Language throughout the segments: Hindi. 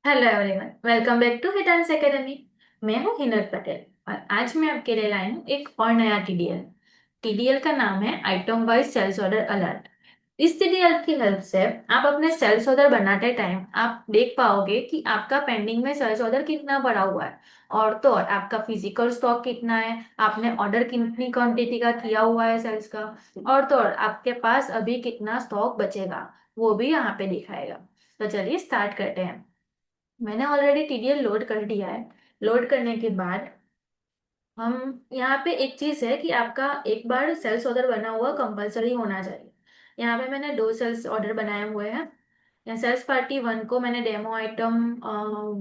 Hello everyone, welcome back to हिटांस एकेडमी। मैं हूँ हिनल पटेल और आज मैं आपके लिए लाई हूँ एक और नया टीडीएल। टीडीएल का नाम है item wise sales order alert. इस टीडीएल की हेल्प से आप अपने सेल्स ऑर्डर बनाते टाइम आप देख पाओगे कि आपका पेंडिंग में सेल्स ऑर्डर कितना पड़ा हुआ है। और आपका फिजिकल स्टॉक कितना है, आपने ऑर्डर कितनी क्वांटिटी का किया हुआ है सेल्स का। और आपके पास अभी कितना स्टॉक बचेगा, वो भी यहाँ पे दिखाएगा। तो चलिए स्टार्ट करते हैं। मैंने ऑलरेडी टीडीएल लोड कर दिया है। लोड करने के बाद हम यहाँ पे एक चीज है कि आपका एक बार सेल्स ऑर्डर बना हुआ कंपलसरी होना चाहिए। यहाँ पे मैंने दो सेल्स ऑर्डर बनाए हुए हैं। यहाँ सेल्स पार्टी वन को मैंने डेमो आइटम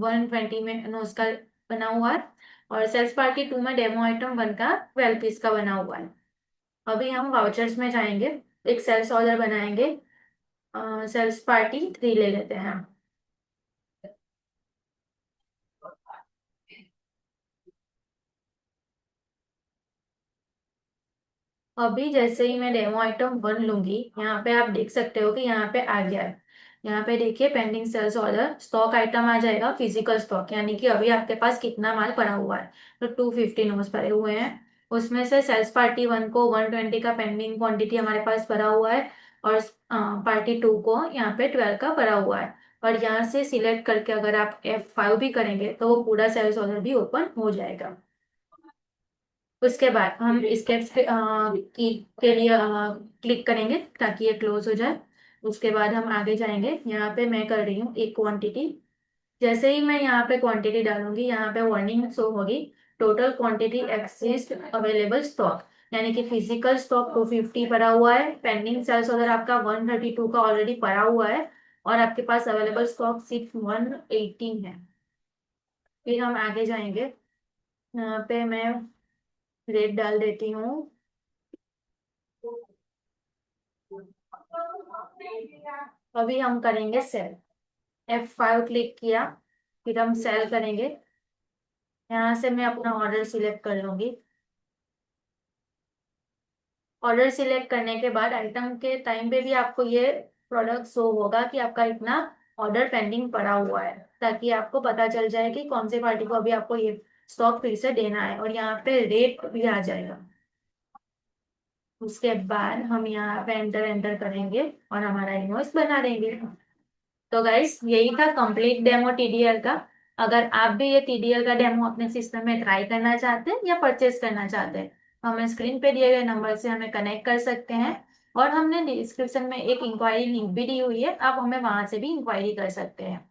120 में नो उसका बना हुआ है। और सेल्स पार्टी टू में डेमो आइटम वन का 12 पीस का बना हुआ है। अभी हम वाउचर्स में जाएंगे, एक सेल्स ऑर्डर बनाएंगे। सेल्स पार्टी थ्री ले लेते हैं। अभी जैसे ही मैं डेमो आइटम वन लूंगी, यहाँ पे आप देख सकते हो कि यहाँ पे आ गया है। यहाँ पे देखिए pending sales order stock item आ जाएगा, फिजिकल स्टॉक यानी कि अभी आपके पास कितना माल पड़ा हुआ है। तो 250 नोट्स पड़े हुए हैं। उसमें से सेल्स पार्टी वन को 120 का पेंडिंग क्वांटिटी हमारे पास पड़ा हुआ है। और पार्टी टू को यहाँ पे 12 का पड़ा हुआ है। और यहाँ से सिलेक्ट करके अगर आप F5 भी करेंगे तो वो पूरा सेल्स ऑर्डर भी ओपन हो जाएगा। उसके बाद हम स्केप्स की के लिए क्लिक करेंगे ताकि ये क्लोज हो जाए। उसके बाद हम आगे जाएंगे, यहाँ पे मैं कर रही हूँ एक क्वांटिटी। जैसे ही मैं यहाँ पे क्वांटिटी डालूंगी, यहाँ पे वार्निंग शो होगी। Total quantity exist available stock, यानी कि फिजिकल स्टॉक 250 पड़ा हुआ है, पेंडिंग सेल्स अगर आपका 132 का ऑलरेडी पड़ा हुआ है। और आपके पास अवेलेबल स्टॉक सिर्फ 118 है। फिर हम आगे जाएंगे, यहाँ पे मैं रेट डाल देती हूँ। अभी हम करेंगे सेल। F5 क्लिक किया, फिर हम सेल करेंगे। यहाँ से मैं अपना ऑर्डर सिलेक्ट कर लूंगी। ऑर्डर सिलेक्ट करने के बाद आइटम के टाइम पे भी आपको ये प्रोडक्ट शो होगा कि आपका इतना ऑर्डर पेंडिंग पड़ा हुआ है, ताकि आपको पता चल जाए कि कौन से पार्टी को अभी आपको ये स्टॉक फिर से देना है, और यहाँ पे रेट भी आ जाएगा। उसके बाद हम यहाँ पे एंटर एंटर करेंगे और हमारा इनवॉइस बना देंगे। तो गाइस यही था कंप्लीट डेमो टीडीएल का। अगर आप भी ये टीडीएल का डेमो अपने सिस्टम में ट्राई करना चाहते हैं या परचेस करना चाहते हैं, तो हमें स्क्रीन पे दिए गए नंबर से हमें कनेक्ट कर सकते हैं। और हमने डिस्क्रिप्शन में एक इंक्वायरी लिंक भी दी हुई है, आप हमें वहां से भी इंक्वायरी कर सकते हैं।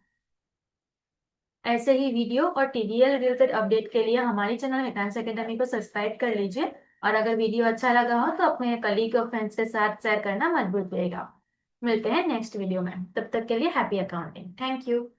ऐसे ही वीडियो और टीडीएल रिलेटेड अपडेट के लिए हमारे चैनल हिटांस एकेडमी को सब्सक्राइब कर लीजिए। और अगर वीडियो अच्छा लगा हो तो अपने कलीग और फ्रेंड्स के साथ शेयर करना मत भूलिएगा। मिलते हैं नेक्स्ट वीडियो में, तब तक के लिए हैप्पी अकाउंटिंग, थैंक यू।